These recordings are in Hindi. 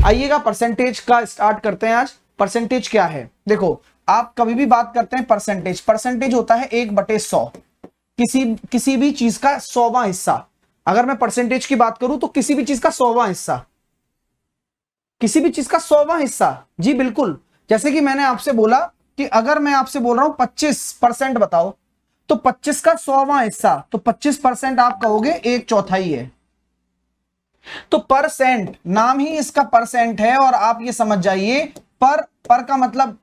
आइएगा परसेंटेज का स्टार्ट करते हैं आज। परसेंटेज क्या है? देखो, आप कभी भी बात करते हैं परसेंटेज, परसेंटेज होता है 1/100, किसी भी चीज का 100वां हिस्सा। अगर मैं परसेंटेज की बात करूं तो किसी भी चीज का 100वां हिस्सा, किसी भी चीज का 100वां हिस्सा। जी बिल्कुल, जैसे कि मैंने आपसे बोला कि अगर मैं आपसे बोल रहा हूं 25% बताओ, तो 25 का 100वां हिस्सा, तो 25% आप कहोगे 1/4 है। तो परसेंट, नाम ही इसका परसेंट है, और आप ये समझ जाइए पर का मतलब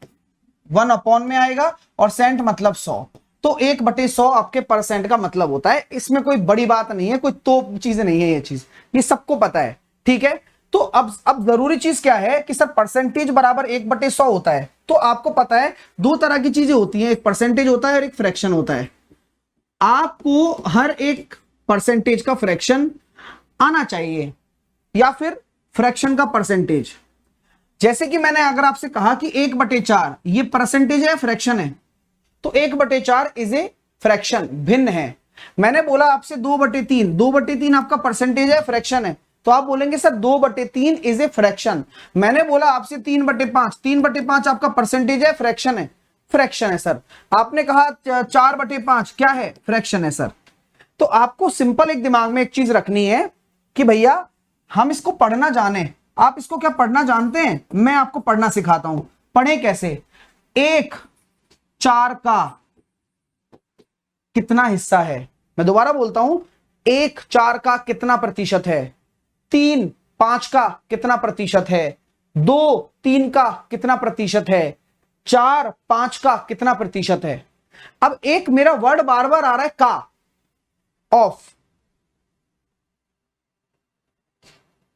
1 में आएगा और सेंट मतलब 100, तो 1/100 आपके परसेंट का मतलब होता है। इसमें कोई बड़ी बात नहीं है, कोई तो चीज नहीं है, ये चीज ये सबको पता है, ठीक है। तो अब जरूरी चीज क्या है कि सर परसेंटेज बराबर 1/100 होता है। तो आपको पता है दो तरह की चीजें होती हैं, एक परसेंटेज होता है और एक फ्रैक्शन होता है। आपको हर एक परसेंटेज का फ्रैक्शन आना चाहिए या फिर फ्रैक्शन का परसेंटेज। जैसे कि मैंने अगर आपसे कहा कि 1/4 ये परसेंटेज है फ्रैक्शन है, तो 1/4 इज ए फ्रैक्शन, भिन्न है। मैंने बोला आपसे 2/3, 2/3 आपका परसेंटेज है फ्रैक्शन है, तो आप बोलेंगे सर 2/3 इज ए फ्रैक्शन। मैंने बोला आपसे 3/5, 3/5 आपका परसेंटेज है फ्रैक्शन है, फ्रैक्शन है सर। आपने कहा 4/5 क्या है? फ्रैक्शन है सर। तो आपको सिंपल एक दिमाग में एक चीज रखनी है कि भैया हम इसको पढ़ना जाने। आप इसको क्या पढ़ना जानते हैं? मैं आपको पढ़ना सिखाता हूं। पढ़े कैसे? 1/4 का कितना हिस्सा है? मैं दोबारा बोलता हूं, 1/4 का कितना प्रतिशत है? 3/5 का कितना प्रतिशत है? 2/3 का कितना प्रतिशत है? 4/5 का कितना प्रतिशत है? अब एक मेरा वर्ड बार बार आ रहा है, का, ऑफ।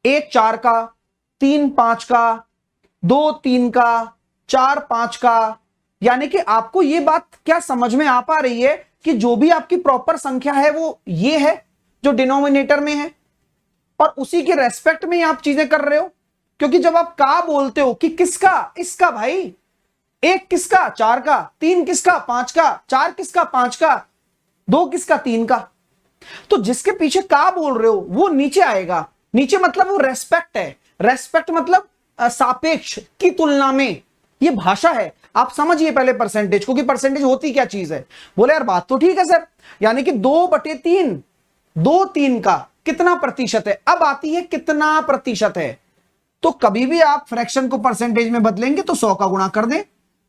1/4 का, 3/5 का, 2/3 का, 4/5 का, यानी कि आपको यह बात क्या समझ में आ पा रही है कि जो भी आपकी प्रॉपर संख्या है वो ये है जो डिनोमिनेटर में है, और उसी के रेस्पेक्ट में आप चीजें कर रहे हो। क्योंकि जब आप का बोलते हो कि किसका, इसका भाई, 1 किसका? 4 का, 3 किसका? 5 का, 4 किसका? 5 का, 2 किसका? 3 का। तो जिसके पीछे का बोल रहे हो वो नीचे आएगा। नीचे मतलब वो रेस्पेक्ट है, रेस्पेक्ट मतलब सापेक्ष की तुलना में, ये भाषा है। आप समझिए पहले परसेंटेज को कि परसेंटेज होती क्या चीज है। बोले यार बात तो ठीक है सर, यानी कि 2/3, 2/3 का कितना प्रतिशत है? अब आती है कितना प्रतिशत है। तो कभी भी आप फ्रैक्शन को परसेंटेज में बदलेंगे तो 100 का गुणा कर दें,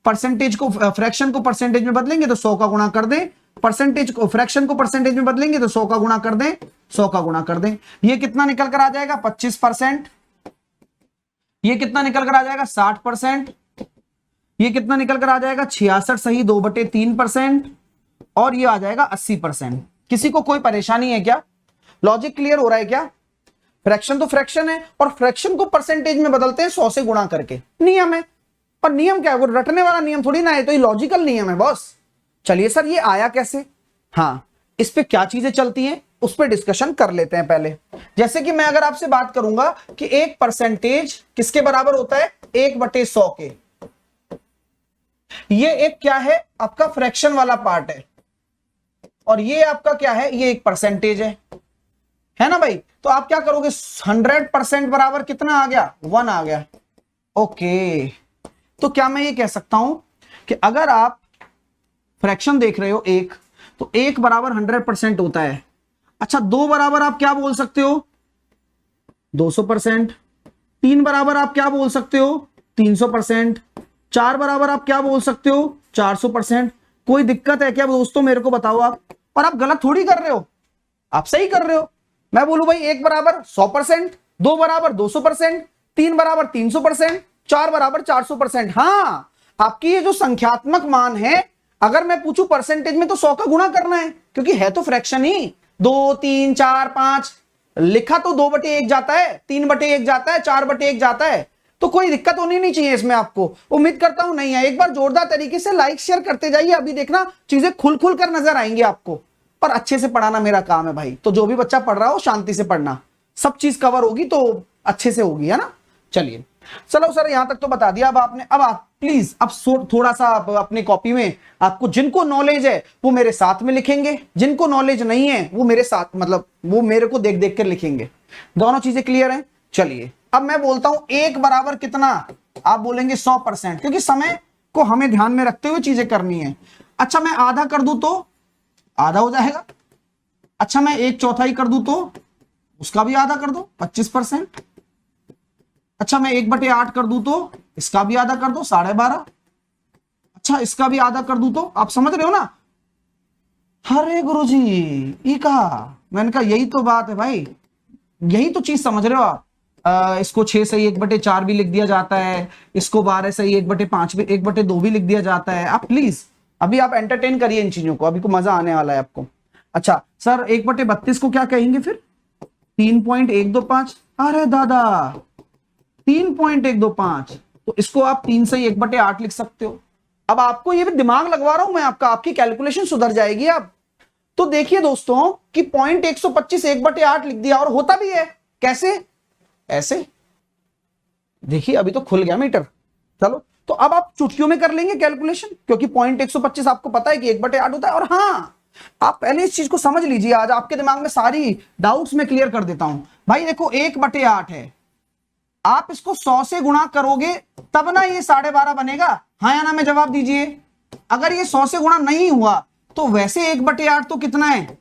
परसेंटेज को फ्रैक्शन को परसेंटेज में बदलेंगे तो 100 का गुणा कर दें, परसेंटेज को फ्रैक्शन को परसेंटेज में बदलेंगे तो 100 का गुणा कर दें, 100 का गुणा कर दें। ये कितना निकल कर आ जाएगा? 25%। ये कितना निकल कर आ जाएगा? 60%। ये कितना निकल कर आ जाएगा? 66 सही 2/3%। और ये आ जाएगा 80%। किसी को कोई परेशानी है क्या? लॉजिक क्लियर हो रहा है क्या? फ्रैक्शन तो फ्रैक्शन है, और फ्रैक्शन को परसेंटेज में बदलते हैं 100 से गुणा करके, नियम है। और नियम क्या है? वो रटने वाला नियम थोड़ी ना है, तो ये लॉजिकल नियम है बॉस। चलिए सर ये आया कैसे? हाँ, इस पे क्या चीजें चलती हैं उस पे डिस्कशन कर लेते हैं पहले। जैसे कि मैं अगर आपसे बात करूंगा कि एक परसेंटेज किसके बराबर होता है? 1/100 के। ये एक क्या है? आपका फ्रैक्शन वाला पार्ट है, और ये आपका क्या है? ये एक परसेंटेज है ना भाई। तो आप क्या करोगे? 100% बराबर कितना आ गया? 1 आ गया। ओके, तो क्या मैं ये कह सकता हूं कि अगर आप फ्रैक्शन देख रहे हो एक, तो 1 बराबर 100% होता है। अच्छा, 2 बराबर आप क्या बोल सकते हो? 200%। 3 बराबर आप क्या बोल सकते हो? 300%। 4 बराबर आप क्या बोल सकते हो? 400%। कोई दिक्कत है क्या दोस्तों? मेरे को बताओ आप। और आप गलत थोड़ी कर रहे हो, आप सही कर रहे हो। मैं बोलूं भाई 1 बराबर 100%, 2 बराबर 200%, 3 बराबर 300%, 4 बराबर 400%। हाँ, आपकी ये जो संख्यात्मक मान है, अगर मैं पूछूं परसेंटेज में तो 100 का गुणा करना है, क्योंकि है तो फ्रैक्शन ही। 2, 3, 4, 5 लिखा तो 2/1 जाता है, 3/1 जाता है, 4/1 जाता है, तो कोई दिक्कत होनी नहीं चाहिए इसमें। आपको उम्मीद करता हूं नहीं है। एक बार जोरदार तरीके से लाइक शेयर करते जाइए, अभी देखना चीजें खुल खुल कर नजर आएंगी आपको। और अच्छे से पढ़ाना मेरा काम है भाई, तो जो भी बच्चा पढ़ रहा हो शांति से पढ़ना, सब चीज कवर होगी तो अच्छे से होगी, है ना। चलिए, चलो सर यहां तक तो बता दिया। अब आपने, अब आप प्लीज अब थोड़ा सा अपनी कॉपी में, आपको जिनको नॉलेज है वो मेरे साथ में लिखेंगे, जिनको नॉलेज नहीं है वो मेरे साथ, मतलब वो मेरे को देख देख कर लिखेंगे। दोनों चीजें क्लियर हैं? चलिए अब मैं बोलता हूं एक बराबर कितना, आप बोलेंगे 100%, क्योंकि समय को हमें ध्यान में रखते हुए चीजें करनी है। अच्छा मैं आधा कर दूं तो आधा हो जाएगा। अच्छा मैं 1/4 कर दूं तो उसका भी आधा कर दो, 25%। अच्छा मैं 1/8 कर दूं तो इसका भी आधा कर दो, 12.5। अच्छा इसका भी आधा कर दूं तो, आप समझ रहे हो ना। अरे गुरुजी ये कहा, मैंने कहा यही तो बात है भाई, यही तो चीज समझ रहे हो आप। इसको 6 सही 1/4 भी लिख दिया जाता है, इसको 12 सही 1/5 भी 1/2 भी लिख दिया जाता है। आप प्लीज अभी आप एंटरटेन करिए इन चीजों को, अभी को मजा आने वाला है आपको। अच्छा सर 1/32 को क्या कहेंगे फिर, 3.125। अरे दादा 3.125, तो इसको आप 3 सही 1/8 लिख सकते हो। अब आपको ये भी दिमाग लगवा रहा हूं मैं आपका, आपकी कैलकुलेशन सुधर जाएगी। अब तो देखिए दोस्तों कि 0.125 1/8 लिख दिया, और होता भी है कैसे, ऐसे देखिए अभी तो खुल गया मीटर। चलो तो अब आप चुटकियों में कर लेंगे कैलकुलेशन, क्योंकि 0.125 आपको पता है कि 1/8 होता है। और हाँ आप पहले इस चीज को समझ लीजिए, आज आपके दिमाग में सारी डाउट्स में क्लियर कर देता हूं। भाई देखो 1/8 है, आप इसको 100 से गुणा करोगे तब ना ये 12.5 बनेगा, हाँ या ना में जवाब दीजिए। अगर ये 100 से गुणा नहीं हुआ तो वैसे 1/8 तो कितना है,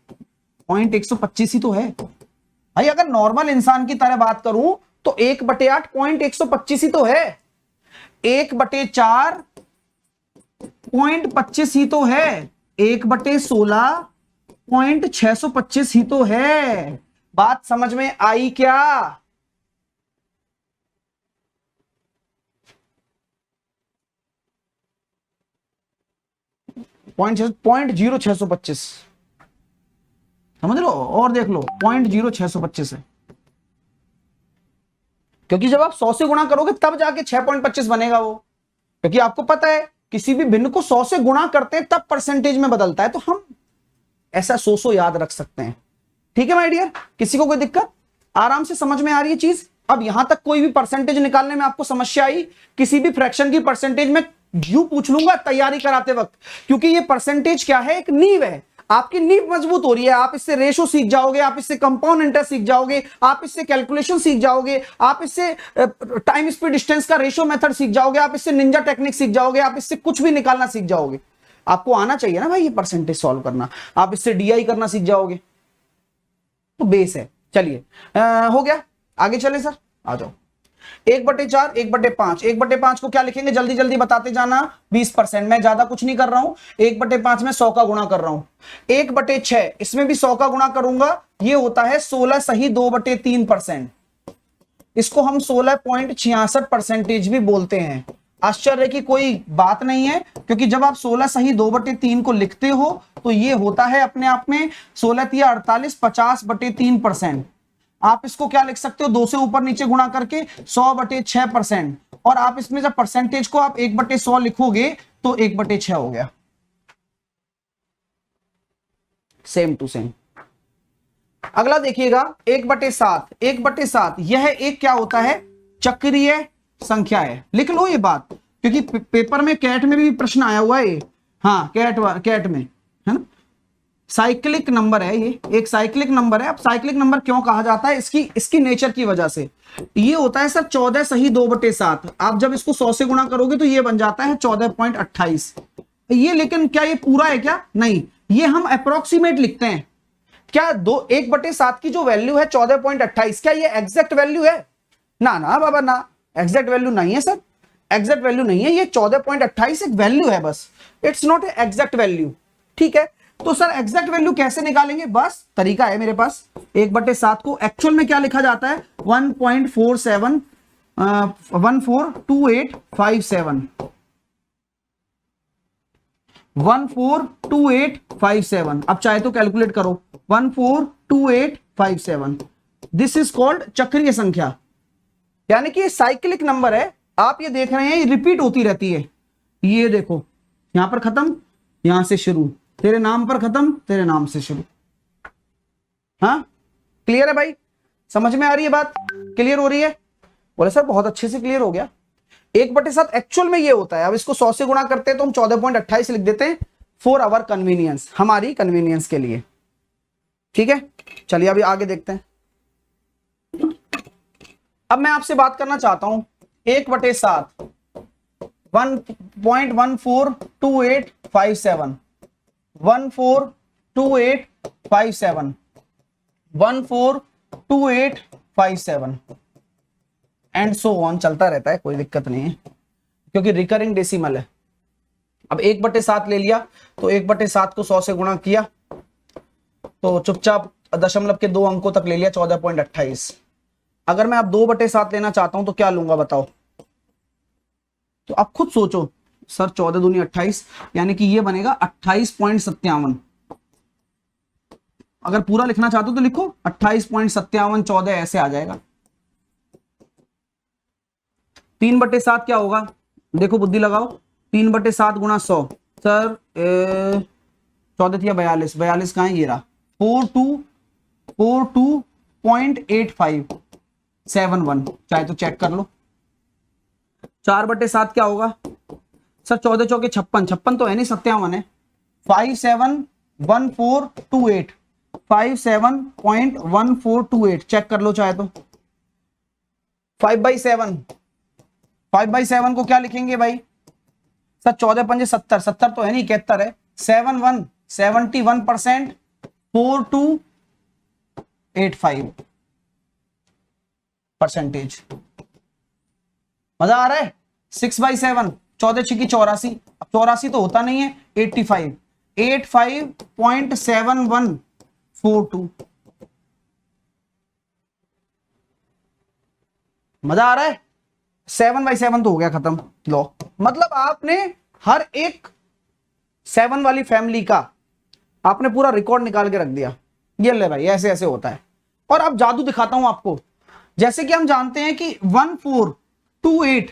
0.125 ही तो है भाई। अगर नॉर्मल इंसान की तरह बात करूं तो 1/8 0.125 ही तो है, 1/4 0.25 ही तो है, 1/16 0.625 ही तो है। बात समझ में आई क्या। 0.0625 समझ लो, और देख लो 0.0625 है, क्योंकि जब आप 100 से गुणा करोगे तब जाके 6.25 बनेगा वो, क्योंकि आपको पता है किसी भी भिन्न को 100 से गुणा करते हैं तब परसेंटेज में बदलता है। तो हम ऐसा 100 याद रख सकते हैं। ठीक है माय डियर, किसी को कोई दिक्कत, आराम से समझ में आ रही है चीज। अब यहां तक कोई भी परसेंटेज निकालने में आपको समस्या आई, किसी भी फ्रैक्शन की परसेंटेज में यूं पूछ लूंगा तैयारी कराते वक्त, क्योंकि ये परसेंटेज क्या है, एक नींव है। आपकी नींव मजबूत हो रही है, आप इससे रेशो सीख जाओगे, आप इससे कंपाउंड इंटरेस्ट सीख जाओगे, आप इससे कैलकुलेशन सीख जाओगे, आप इससे टाइम स्पीड डिस्टेंस का रेशो मेथड सीख जाओगे, आप इससे निंजा टेक्निक सीख जाओगे, आप इससे कुछ भी निकालना सीख जाओगे। आपको आना चाहिए ना भाई ये परसेंटेज सॉल्व करना, आप इससे डीआई करना सीख जाओगे, तो बेस है। चलिए हो गया, आगे चले सर, आ जाओ। 1/4 1/5, 1/5 को क्या लिखेंगे, जल्दी जल्दी बताते जाना, 20%। मैं ज्यादा कुछ नहीं कर रहा हूं, 1/5 में 100 का गुणा कर रहा हूं। 1/6 इसमें भी 100 का गुणा करूंगा, ये होता है 16 सही 2/3%। इसको हम 16.66% भी बोलते हैं। आश्चर्य की कोई बात नहीं है, क्योंकि जब आप 16 सही 2/3 को लिखते हो तो ये होता है अपने आप में 16 48 50/3%। आप इसको क्या लिख सकते हो, 2 से ऊपर नीचे गुणा करके 100/6%। और आप इसमें जब परसेंटेज को आप 1/100 लिखोगे तो 1/6 हो गया, सेम टू सेम। अगला देखिएगा 1/7, 1/7 यह एक क्या होता है, चक्रीय संख्या है। लिख लो ये बात, क्योंकि पेपर में कैट में भी प्रश्न आया हुआ है। हाँ कैट में है ना, साइक्लिक नंबर है, ये एक साइक्लिक नंबर है। अब साइक्लिक नंबर क्यों कहा जाता है, इसकी नेचर की वजह से। ये होता है सर 14 सही 2/7। आप जब इसको 100 से गुणा करोगे तो ये बन जाता है 14.28। ये लेकिन क्या ये पूरा है क्या, नहीं, ये हम अप्रोक्सीमेट लिखते हैं। क्या 1/7 की जो वैल्यू है 14.28, क्या ये एग्जैक्ट वैल्यू है, ना ना बाबा ना, एग्जैक्ट वैल्यू नहीं है सर, एग्जैक्ट वैल्यू नहीं है। ये 14.28 एक वैल्यू है बस, इट्स नॉट एग्जैक्ट वैल्यू। ठीक है, तो सर एग्जैक्ट वैल्यू कैसे निकालेंगे, बस तरीका है मेरे पास। 1/7 को एक्चुअल में क्या लिखा जाता है, 1.47 142857 142857। अब चाहे तो कैलकुलेट करो, 142857। दिस इज कॉल्ड चक्रीय संख्या, यानी कि साइक्लिक नंबर है। आप ये देख रहे हैं ये रिपीट होती रहती है। ये देखो यहां पर खत्म, यहां से शुरू, तेरे नाम पर खत्म, तेरे नाम से शुरू। हाँ क्लियर है भाई, समझ में आ रही है बात, क्लियर हो रही है। बोले सर बहुत अच्छे से क्लियर हो गया। 1/7 एक्चुअल में ये होता है। अब इसको 100 से गुणा करते हैं तो हम 14.28 लिख देते हैं, फॉर आवर कन्वीनियंस, हमारी कन्वीनियंस के लिए। ठीक है, चलिए अभी आगे देखते हैं। अब मैं आपसे बात करना चाहता हूं 1/7 1.142857 142857 142857 एंड सो ऑन, चलता रहता है, कोई दिक्कत नहीं है क्योंकि रिकरिंग डेसिमल है। अब 1/7 ले लिया तो 1/7 को 100 से गुणा किया तो चुपचाप दशमलव के 2 अंकों तक ले लिया 14.28। अगर मैं अब 2/7 लेना चाहता हूं तो क्या लूंगा बताओ? तो आप खुद सोचो सर, 14 दूनी 28, यानी कि ये बनेगा 28.57। अगर पूरा लिखना चाहते हो तो लिखो 28.57 14 ऐसे आ जाएगा। 3/7 क्या होगा? देखो बुद्धि लगाओ, 3/7 गुणा 100 सर 14 या 42, 42 कहां है? ये रहा 42.8571, चाहे तो चेक कर लो। 4/7 क्या होगा सर? 14 चौके 56, 56 तो है नहीं, 57 है। 571428, 57.1428 चेक कर लो चाहे तो। 5/7, 5/7 को क्या लिखेंगे भाई सर? 14 पंजे 70, 70 तो है नहीं, 71 है। 71% 4285 परसेंटेज। मजा आ रहा है? 6/7, 14 छिकी 84, अब 84 तो होता नहीं है, 85, 85.7142। मजा आ रहा है? 7/7 तो हो गया खत्म लो। मतलब आपने हर एक 7 वाली फैमिली का आपने पूरा रिकॉर्ड निकाल के रख दिया। ये ले भाई, ऐसे ऐसे होता है। और अब जादू दिखाता हूं आपको। जैसे कि हम जानते हैं कि 1428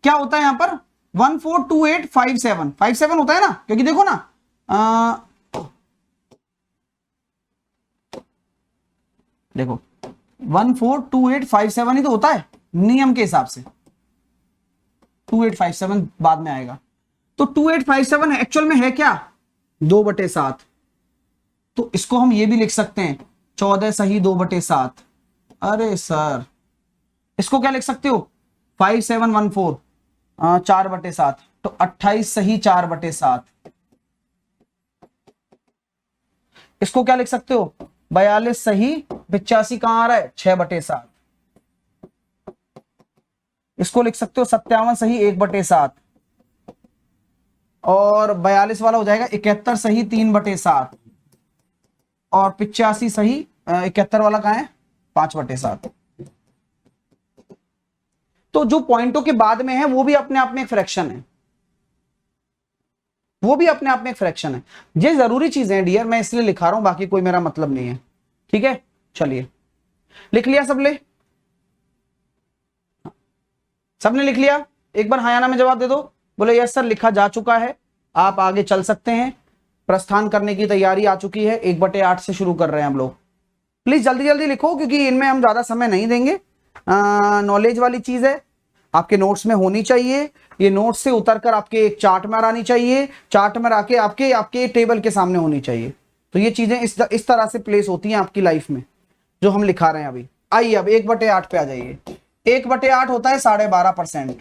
क्या होता है यहां पर? 142857 होता है ना, क्योंकि देखो ना देखो 142857 ही तो होता है नियम के हिसाब से। 2857 बाद में आएगा। तो 2857 एक्चुअल में है क्या? 2/7। तो इसको हम ये भी लिख सकते हैं 14 सही 2/7। अरे सर इसको क्या लिख सकते हो? 5714 4/7, तो 28 सही 4/7। इसको क्या लिख सकते हो? 42 सही 85 कहां आ रहा है? 6/7। इसको लिख सकते हो 57 सही 1/7, और 42 वाला हो जाएगा 71 सही 3/7, और 85 सही 71 वाला कहां है? 5/7। तो जो पॉइंटों के बाद में है वो भी अपने आप में एक फ्रैक्शन है, वो भी अपने आप में एक फ्रैक्शन है। ये जरूरी चीजें हैं डियर, मैं इसलिए लिखा रहा हूं, बाकी कोई मेरा मतलब नहीं है। ठीक है, चलिए लिख लिया सबने लिख लिया? एक बार हायाना में जवाब दे दो। बोले यस सर लिखा जा चुका है, आप आगे चल सकते हैं, प्रस्थान करने की तैयारी आ चुकी है। 1/8 से शुरू कर रहे हैं हम लोग। प्लीज जल्दी जल्दी लिखो क्योंकि इनमें हम ज्यादा समय नहीं देंगे। नॉलेज वाली चीज है, आपके नोट्स में होनी चाहिए। ये नोट्स से उतरकर आपके एक चार्ट में आनी चाहिए, चार्ट में आके आपके टेबल के सामने होनी चाहिए। तो ये चीजें इस तरह से प्लेस होती हैं आपकी लाइफ में जो हम लिखा रहे हैं अभी। आइए अब 1/8 पे आ जाइए। 1/8 होता है 12.5%।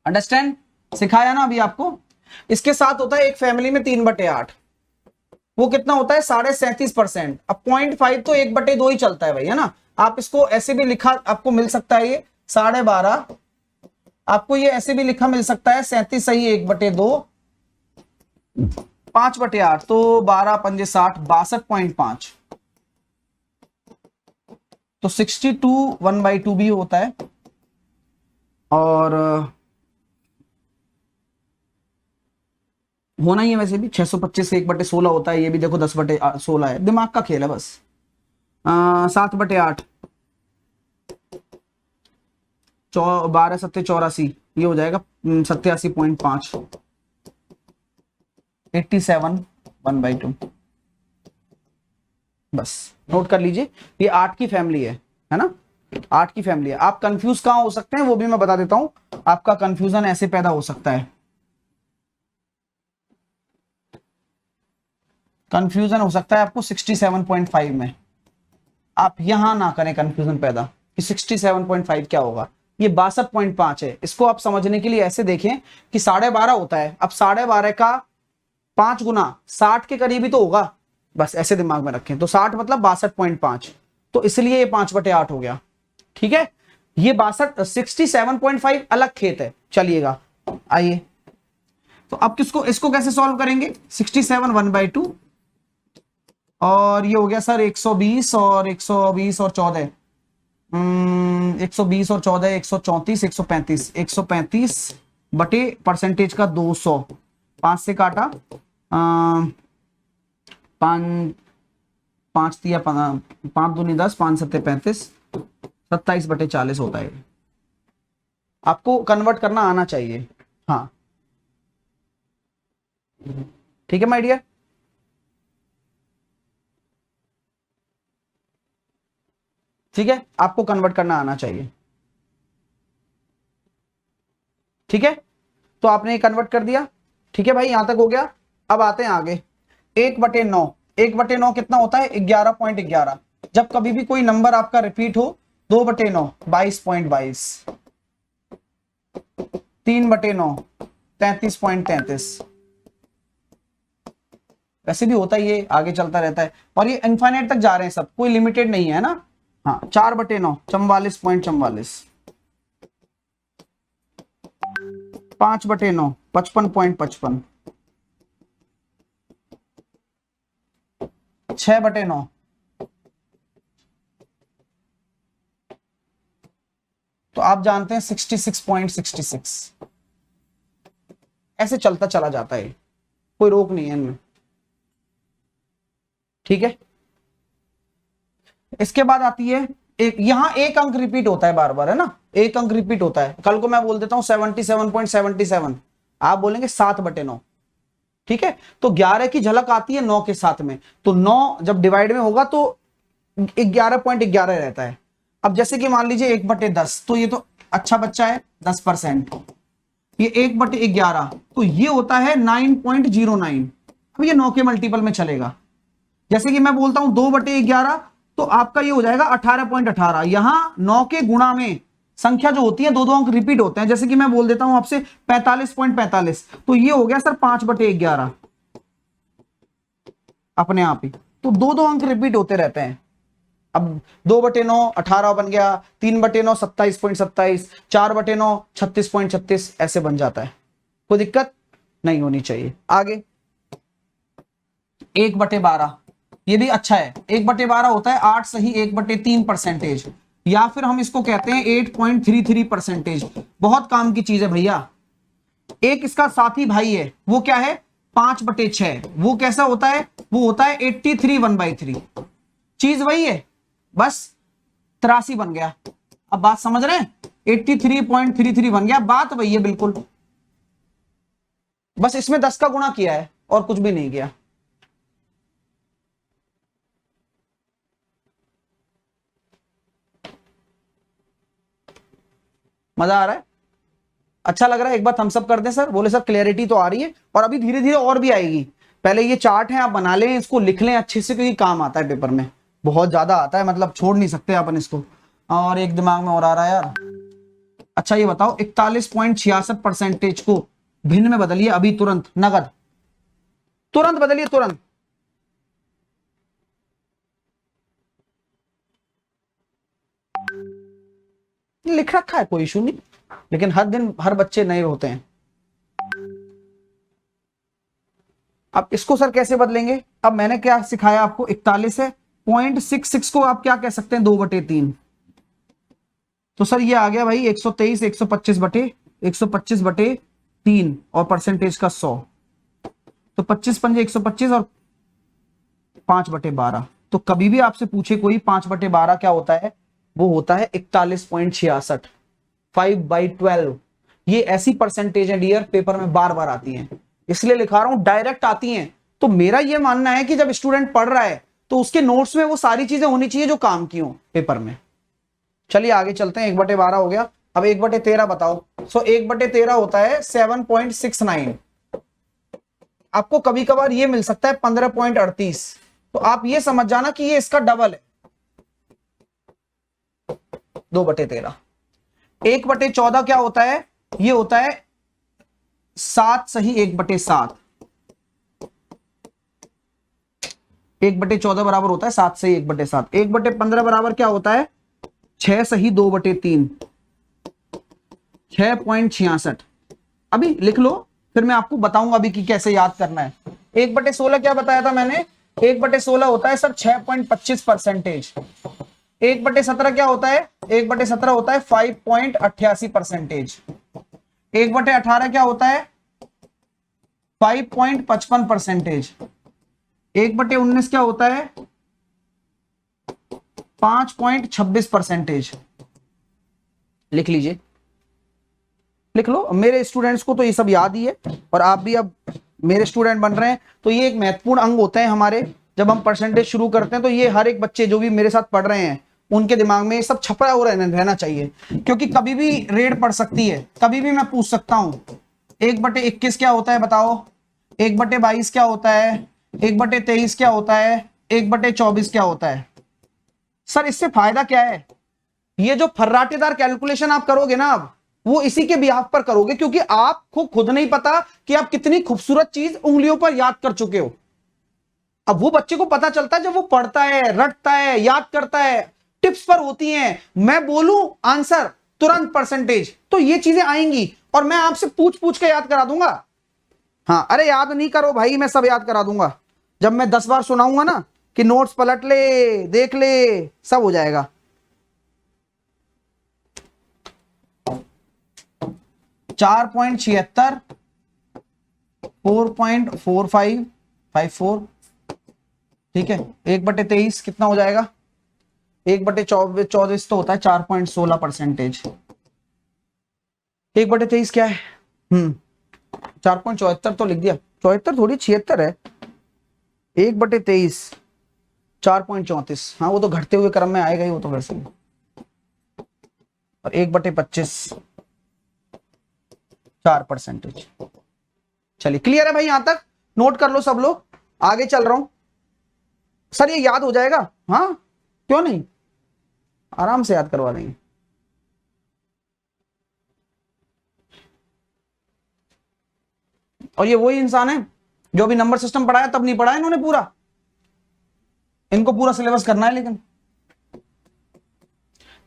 अंडरस्टैंड? सिखाया ना अभी आपको। इसके साथ होता है एक फैमिली में 3/8, वो कितना होता है? 37.5%। अब 0.5 तो 1/2 ही चलता है भाई, है ना। आप इसको ऐसे भी लिखा आपको मिल सकता है, ये 12.5, आपको ये ऐसे भी लिखा मिल सकता है 37 सही 1/2, 5/8 तो 12 पंजे 60, 62.5, तो 62 1/2 भी होता है। और होना ही है वैसे भी 625 से 1/16 होता है, ये भी देखो 10/16 है, दिमाग का खेल है बस। 7/8 12 7 84, ये हो जाएगा 87.5, 87 1/2। बस नोट कर लीजिए, ये 8 की फैमिली है ना, 8 की फैमिली है। आप कंफ्यूज कहां हो सकते हैं वो भी मैं बता देता हूं। आपका कंफ्यूजन ऐसे पैदा हो सकता है, कंफ्यूजन हो सकता है आपको 67.5 में। आप यहां ना करें कंफ्यूजन पैदा, कि 67.5 क्या होगा। ये 62.5 है। इसको आप समझने के लिए ऐसे देखें कि 12.5 होता है, अब 12.5 का 5 गुना 60 के करीब ही तो होगा, बस ऐसे दिमाग में रखें। तो 60 मतलब 62.5, तो इसलिए ये 5/8 हो गया। ठीक है, ये 67.5 अलग खेत है। चलिएगा आइए, तो अब किसको, इसको कैसे सॉल्व करेंगे। 67 1/2 और ये हो गया सर 120 और 120 और 14, 120 और 14 134 135, 135 बटे परसेंटेज का 200, 5 से काटा, 5 दिया 5 दूनी 10, 5 सत्ते 35, 27/40 होता है। आपको कन्वर्ट करना आना चाहिए। हाँ ठीक है माय डियर। ठीक है, आपको कन्वर्ट करना आना चाहिए। ठीक है, तो आपने कन्वर्ट कर दिया। ठीक है भाई, यहां तक हो गया। अब आते हैं आगे। 1/9, 1/9 कितना होता है 11.11। जब कभी भी कोई नंबर आपका रिपीट हो, 2/9 22.22, 3/9 33.33। वैसे भी होता ही है, आगे चलता रहता है और ये इनफाइनाइट तक जा रहे हैं सब, कोई लिमिटेड नहीं है ना। हाँ 4/9 44.44, 5/9 55.55, 6/9 तो आप जानते हैं 66.66। ऐसे चलता चला जाता है, कोई रोक नहीं है इनमें। ठीक है, इसके बाद आती है एक, यहां एक अंक रिपीट होता है बार बार, है ना, एक अंक रिपीट होता है। कल को मैं बोल देता हूं 77.77, आप बोलेंगे 7/9। ठीक है, तो 11 की झलक आती है 9 के साथ में, तो 9 जब डिवाइड में होगा तो 11.11 रहता है। अब जैसे कि मान लीजिए 1/10, तो ये तो अच्छा बच्चा है 10%, ये 1/11 तो ये होता है 9.09। अब ये 9 के मल्टीपल में चलेगा। जैसे कि मैं बोलता हूं 2/11, तो आपका ये हो जाएगा 18.18। यहां 9 के गुणा में संख्या जो होती है दो अंक रिपीट होते हैं। जैसे कि मैं बोल देता हूं आपसे 45.45, तो ये हो गया सर 5/11 अपने आप ही। तो दो अंक रिपीट होते रहते हैं। अब 2/9 18 बन गया, 3/9 27.27, 4/9 36.36, ऐसे बन जाता है। कोई दिक्कत नहीं होनी चाहिए। आगे 1/12, ये भी अच्छा है। 1/12 होता है 8 सही 1/3%, या फिर हम इसको कहते हैं 8.33%। बहुत काम की चीज है भैया। एक इसका साथी भाई है, वो क्या है 5/6। वो कैसा होता है, वो होता है 83 1/3। चीज वही है, बस 83 बन गया। अब बात समझ रहे हैं, 83.33 बन गया, बात वही है बिल्कुल, बस इसमें 10 का गुणा किया है और कुछ भी नहीं किया। मजा आ रहा है, अच्छा लग रहा है। एक बार थम्स अप कर दें सर, बोले सर क्लियरिटी तो आ रही है, और अभी धीरे धीरे और भी आएगी। पहले ये चार्ट है, आप बना लें, इसको लिख लें अच्छे से, क्योंकि काम आता है पेपर में, बहुत ज्यादा आता है, मतलब छोड़ नहीं सकते अपन इसको। और एक दिमाग में और आ रहा है यार। अच्छा ये बताओ 41.66% को भिन्न में बदलिए अभी, तुरंत, नगद, तुरंत बदलिए, तुरंत। लिख रखा है, कोई इशू नहीं, लेकिन हर दिन हर बच्चे नए होते हैं। अब इसको सर कैसे बदलेंगे। अब मैंने क्या सिखाया आपको, 41 है, 0.66 को आप क्या कह सकते हैं 2/3। तो सर ये आ गया भाई 123 125/3 और परसेंटेज का 100, तो 25 पंजे 125 और 5/12। तो कभी भी आपसे पूछे कोई 5/12 क्या होता है, वो होता है 41.66, 5/12। ये ऐसी परसेंटेज है डियर, पेपर में बार बार आती हैं, इसलिए लिखा रहा हूं, डायरेक्ट आती हैं। तो मेरा ये मानना है कि जब स्टूडेंट पढ़ रहा है तो उसके नोट्स में वो सारी चीजें होनी चाहिए जो काम की हो पेपर में। चलिए आगे चलते हैं। 1/12 हो गया, अब 1/13 बताओ। सो 1/13 होता है 7.69। आपको कभी कभार ये मिल सकता है 15.38, तो आप ये समझ जाना कि ये इसका डबल है। 2/13। 1/14 क्या होता है? ये होता है 7 सही 1/7। 1/14 बराबर होता है 7 सही 1/7। 1/15 बराबर क्या होता है? 6 सही 2/3, 6.66। अभी लिख लो, फिर मैं आपको बताऊंगा अभी कि कैसे याद करना है। 1/16 क्या बताया था मैंने? 1/16 होता है सर 6.25%। 1/17 क्या होता है? 1/17 होता है 5.88%। 1/18 क्या होता है? 5.55%। 1/19 क्या होता है? 5.26%। लिख लीजिए, लिख लो। मेरे स्टूडेंट्स को तो ये सब याद ही है, और आप भी अब मेरे स्टूडेंट बन रहे हैं, तो ये एक महत्वपूर्ण अंग होते हैं हमारे। जब हम परसेंटेज शुरू करते हैं तो ये हर एक बच्चे जो भी मेरे साथ पढ़ रहे हैं उनके दिमाग में ये सब छपा हुआ रहना चाहिए, क्योंकि कभी भी रेड पड़ सकती है, कभी भी मैं पूछ सकता हूं 1/21 क्या होता है बताओ, 1/22 क्या होता है, 1/23 क्या होता है, 1/24 क्या होता है। सर इससे फायदा क्या है? ये जो फर्राटेदार कैलकुलेशन आप करोगे ना, अब वो इसी के बिहाफ पर करोगे, क्योंकि आपको खुद नहीं पता कि आप कितनी खूबसूरत चीज उंगलियों पर याद कर चुके हो। अब वो बच्चे को पता चलता है जब वो पढ़ता है, रटता है, याद करता है, टिप्स पर होती हैं, मैं बोलूं आंसर तुरंत परसेंटेज, तो ये चीजें आएंगी और मैं आपसे पूछ पूछ के याद करा दूंगा। हाँ, अरे याद नहीं करो भाई, मैं सब याद करा दूंगा। जब मैं 10 बार सुनाऊंगा ना कि नोट्स पलट ले, देख ले, सब हो जाएगा। चार 4.76, 4.4554, ठीक है। 1/23 कितना हो जाएगा? 1/24 तो होता है 4.16%। 1/23 क्या है? 4.74 तो लिख दिया, 74 थोड़ी 76 है। 1/23 4.34, हाँ वो तो घटते हुए क्रम में आएगा ही, वो तो वैसे ही। और 1/25 4%। चलिए क्लियर है भाई? यहां तक नोट कर लो सब लोग, आगे चल रहा हूं। सर ये याद हो जाएगा? हाँ क्यों नहीं, आराम से याद करवा देंगे। और ये वही इंसान है जो अभी नंबर सिस्टम पढ़ाया, तब नहीं पढ़ाया इन्होंने पूरा, इनको पूरा सिलेबस करना है। लेकिन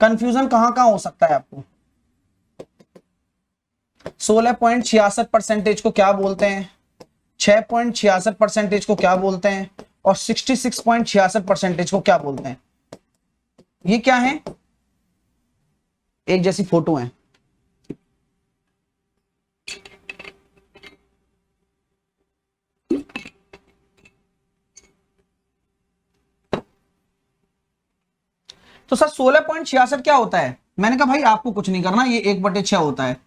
कंफ्यूजन कहां कहां हो सकता है आपको? 16.66% को क्या बोलते हैं, 6.66% को क्या बोलते हैं, और 66.66% को क्या बोलते हैं? ये क्या है? एक जैसी फोटो है। तो सर 16.66 क्या होता है? मैंने कहा भाई आपको कुछ नहीं करना, ये 1/6 होता है।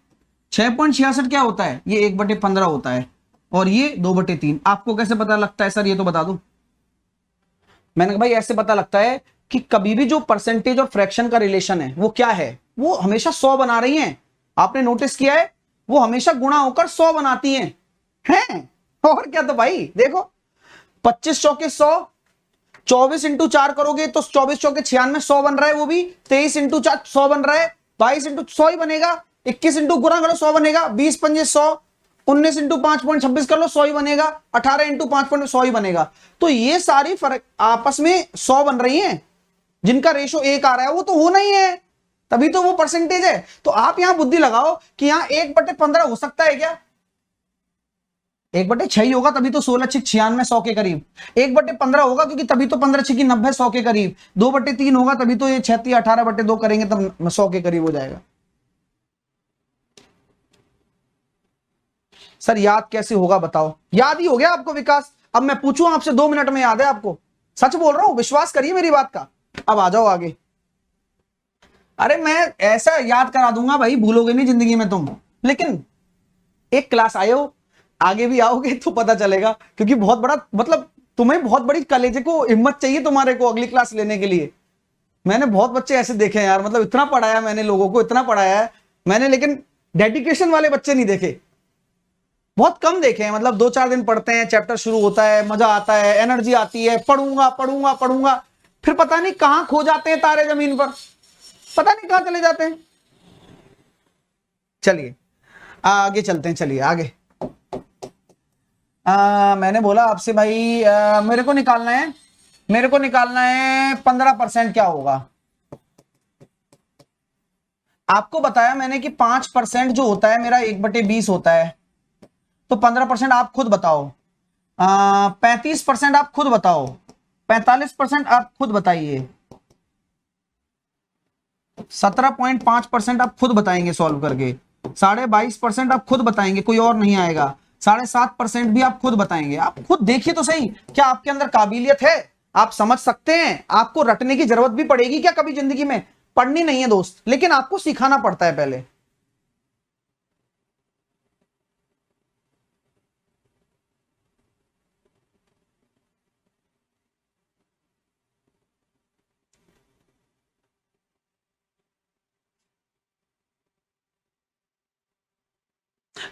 6.66 क्या होता है? ये 1/15 होता है, और ये 2/3। आपको कैसे पता लगता है सर, ये तो बता दो। मैंने कहा भाई ऐसे पता लगता है कि कभी भी जो परसेंटेज और फ्रैक्शन का रिलेशन है वो क्या है, वो हमेशा 100 बना रही हैं। आपने नोटिस किया है? वो हमेशा गुणा होकर 100 बनाती हैं। और क्या? तो भाई देखो, 25 चौके 100, 24 इंटू 4 करोगे तो 24 चौके 96, 100 बन रहा है वो भी। 23 इंटू 4 100 बन रहा है, 22 इंटू 100 ही बनेगा। 21 इंटू गुणा करो 100 बनेगा, 20 पंजे 100, 19 इंटू 5.26 कर लो 100 ही बनेगा, 18 इंटू 5.100 ही बनेगा। तो ये सारी फर्क आपस में 100 बन रही हैं, जिनका रेशो 1 आ रहा है वो तो होना ही है, तभी तो वो परसेंटेज है। तो आप यहां बुद्धि लगाओ कि यहां 1/15 हो सकता है क्या? 1/6 ही होगा, तभी तो 16 6 96 100 के करीब। 1/15 होगा क्योंकि तभी तो 15 6 90 100 के करीब। 2/3 होगा तभी तो ये 36 18/2 करेंगे तब 100 के करीब हो जाएगा। सर याद कैसे होगा बताओ? याद ही हो गया आपको विकास। अब मैं पूछूं आपसे, 2 मिनट में याद है आपको? सच बोल रहा हूं, विश्वास करिए मेरी बात का। अब आ जाओ आगे। अरे मैं ऐसा याद करा दूंगा भाई, भूलोगे नहीं जिंदगी में तुम। लेकिन एक क्लास आए हो, आगे भी आओगे तो पता चलेगा, क्योंकि बहुत बड़ा मतलब तुम्हें बहुत बड़ी कलेजे को हिम्मत चाहिए तुम्हारे को अगली क्लास लेने के लिए। मैंने बहुत बच्चे ऐसे देखे हैं यार, मतलब इतना पढ़ाया मैंने लोगों को, इतना पढ़ाया है मैंने, लेकिन डेडिकेशन वाले बच्चे नहीं देखे, बहुत कम देखे हैं। मतलब 2-4 दिन पढ़ते हैं, चैप्टर शुरू होता है, मजा आता है, एनर्जी आती है, पढ़ूंगा पढ़ूंगा पढ़ूंगा, फिर पता नहीं कहां खो जाते हैं तारे जमीन पर। पता नहीं कहां चले जाते हैं। चलिए आगे चलते हैं, चलिए आगे। मैंने बोला आपसे भाई मेरे को निकालना है 15% क्या होगा। आपको बताया मैंने कि 5% जो होता है मेरा 1/20 होता है, तो 15% आप खुद बताओ। 35% आप खुद बताओ, 45% आप खुद बताइए, 17.5% आप खुद बताएंगे सॉल्व करके, 22.5% आप खुद बताएंगे, कोई और नहीं आएगा, 7.5% भी आप खुद बताएंगे। आप खुद देखिए तो सही, क्या आपके अंदर काबिलियत है, आप समझ सकते हैं। आपको रटने की जरूरत भी पड़ेगी क्या कभी जिंदगी में? पढ़नी नहीं है दोस्त, लेकिन आपको सिखाना पड़ता है पहले।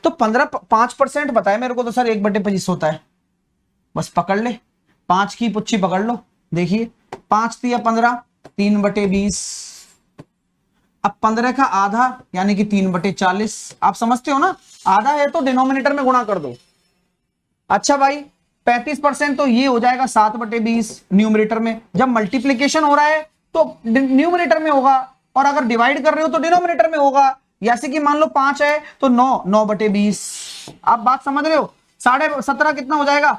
तो 5% बताए मेरे को तो सर 1/25 होता है। बस पकड़ ले, 5 की पुच्छी पकड़ लो, देखिए 5 तिया 15, 3/20। अब 15 का आधा यानी कि 3/40। आप समझते हो ना, आधा है तो डिनोमिनेटर में गुणा कर दो। अच्छा भाई 35% तो ये हो जाएगा 7/20 न्यूमरेटर में। जब मल्टीप्लीकेशन हो रहा है तो न्यूमरेटर में होगा, और अगर डिवाइड कर रहे हो तो डिनोमिनेटर में होगा। जैसे कि मान लो 5 है तो 9/20। आप बात समझ रहे हो? 17.5 कितना हो जाएगा?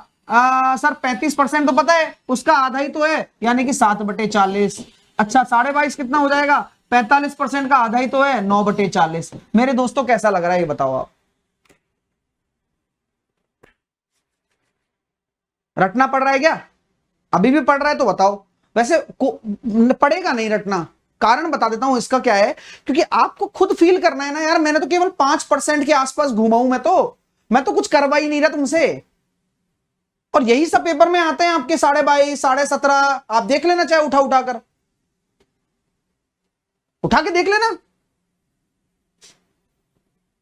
सर 35% तो पता है, उसका आधा ही तो है यानी कि 7/40। अच्छा 22.5 कितना हो जाएगा? 45% का आधा ही तो है, 9/40। मेरे दोस्तों कैसा लग रहा है ये बताओ आप? रटना पड़ रहा है क्या? अभी भी पढ़ रहा है तो बताओ। वैसे पढ़ेगा नहीं रटना, कारण बता देता हूं इसका क्या है, क्योंकि आपको खुद फील करना है ना यार। मैंने तो केवल 5% के आसपास घूमा हूं, मैं तो कुछ करवा ही नहीं रहा तुमसे। और यही सब पेपर में आते हैं आपके 22.5, 17.5। आप देख लेना, चाहे उठा के देख लेना।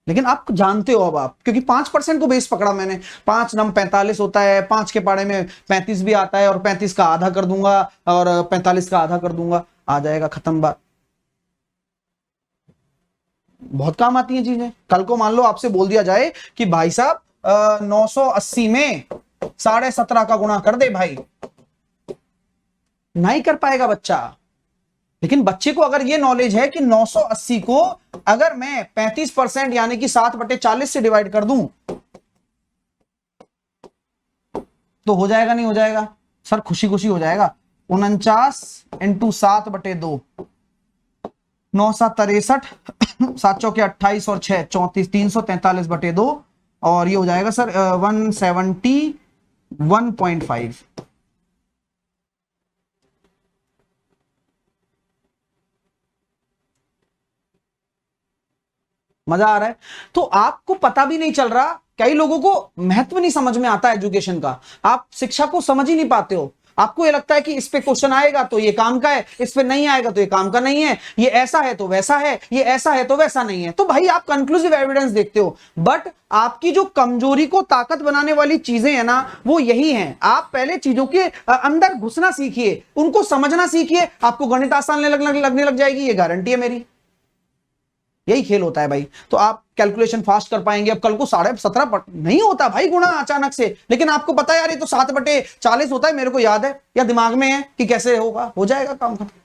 लेकिन आप जानते हो अब आप, क्योंकि 5% को बेस पकड़ा मैंने। 5 नम 45 होता है, 5 के पाड़े में 35 भी आता है, और 35 का आधा कर दूंगा और 45 का आधा कर दूंगा, आ जाएगा, खत्म बात। बहुत काम आती हैं चीजें। कल को मान लो आपसे बोल दिया जाए कि भाई साहब 980 में 17.5 का गुणा कर दे भाई, नहीं कर पाएगा बच्चा। लेकिन बच्चे को अगर ये नॉलेज है कि 980 को अगर मैं 35% यानी कि 7/40 से डिवाइड कर दूं तो हो जाएगा, नहीं हो जाएगा? सर खुशी खुशी हो जाएगा। 49 × 7/2, 9 7 63, 7 चौके 28 और 6 34, 343/2, और ये हो जाएगा सर 171.5। मजा आ रहा है? तो आपको पता भी नहीं चल रहा, कई लोगों को महत्व नहीं समझ में आता एजुकेशन का। आप शिक्षा को समझ ही नहीं पाते हो। आपको ये लगता है कि इस पे क्वेश्चन आएगा तो ये काम का है, इस पे नहीं आएगा तो ये काम का नहीं है, ये ऐसा है तो वैसा है, ये ऐसा है तो वैसा नहीं है। तो भाई आप कंक्लूसिव एविडेंस देखते हो, बट आपकी जो कमजोरी को ताकत बनाने वाली चीजें है ना, वो यही हैं। आप पहले चीजों के अंदर घुसना सीखिए, उनको समझना सीखिए, आपको गणित आसान लगने लग जाएगी, ये गारंटी है मेरी। यही खेल होता है भाई। तो आप कैलकुलेशन फास्ट कर पाएंगे। अब कल को 17.5 नहीं होता भाई गुणा अचानक से, लेकिन आपको पता है यार ये तो 7/40 होता है, मेरे को याद है या दिमाग में है कि कैसे होगा, हो जाएगा काम खत्म।